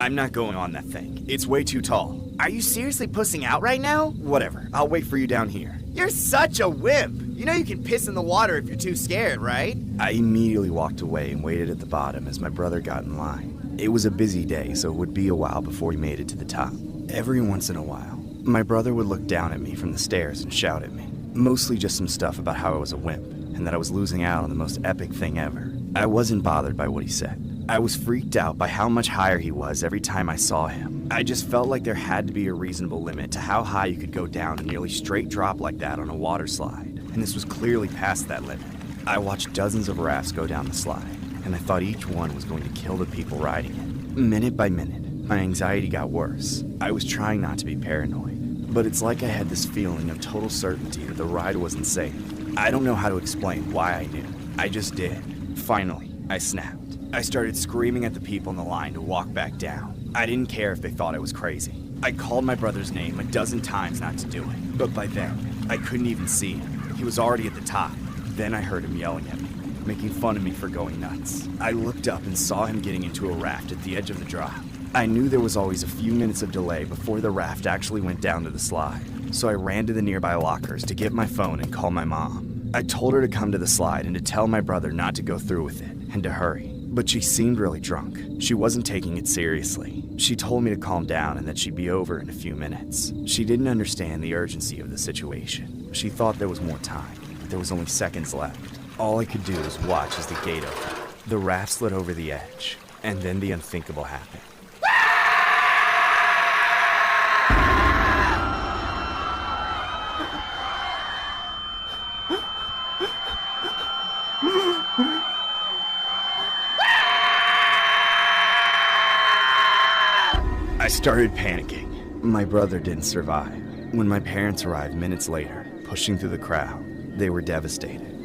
I'm not going on that thing. It's way too tall. Are you seriously pussing out right now? Whatever, I'll wait for you down here. You're such a wimp. You know you can piss in the water if you're too scared, right? I immediately walked away and waited at the bottom as my brother got in line. It was a busy day, so it would be a while before he made it to the top. Every once in a while, my brother would look down at me from the stairs and shout at me. Mostly just some stuff about how I was a wimp, and that I was losing out on the most epic thing ever. I wasn't bothered by what he said. I was freaked out by how much higher he was every time I saw him. I just felt like there had to be a reasonable limit to how high you could go down a nearly straight drop like that on a water slide, and this was clearly past that limit. I watched dozens of rafts go down the slide, and I thought each one was going to kill the people riding it. Minute by minute, my anxiety got worse. I was trying not to be paranoid, but it's like I had this feeling of total certainty that the ride wasn't safe. I don't know how to explain why I knew. I just did. Finally, I snapped. I started screaming at the people in the line to walk back down. I didn't care if they thought I was crazy. I called my brother's name a dozen times not to do it, but by then, I couldn't even see him. He was already at the top. Then I heard him yelling at me, making fun of me for going nuts. I looked up and saw him getting into a raft at the edge of the drop. I knew there was always a few minutes of delay before the raft actually went down to the slide, so I ran to the nearby lockers to get my phone and call my mom. I told her to come to the slide and to tell my brother not to go through with it, and to hurry. But she seemed really drunk. She wasn't taking it seriously. She told me to calm down and that she'd be over in a few minutes. She didn't understand the urgency of the situation. She thought there was more time, but there was only seconds left. All I could do was watch as the gate opened. The raft slid over the edge, and then the unthinkable happened. I started panicking. My brother didn't survive. When my parents arrived minutes later, pushing through the crowd, they were devastated.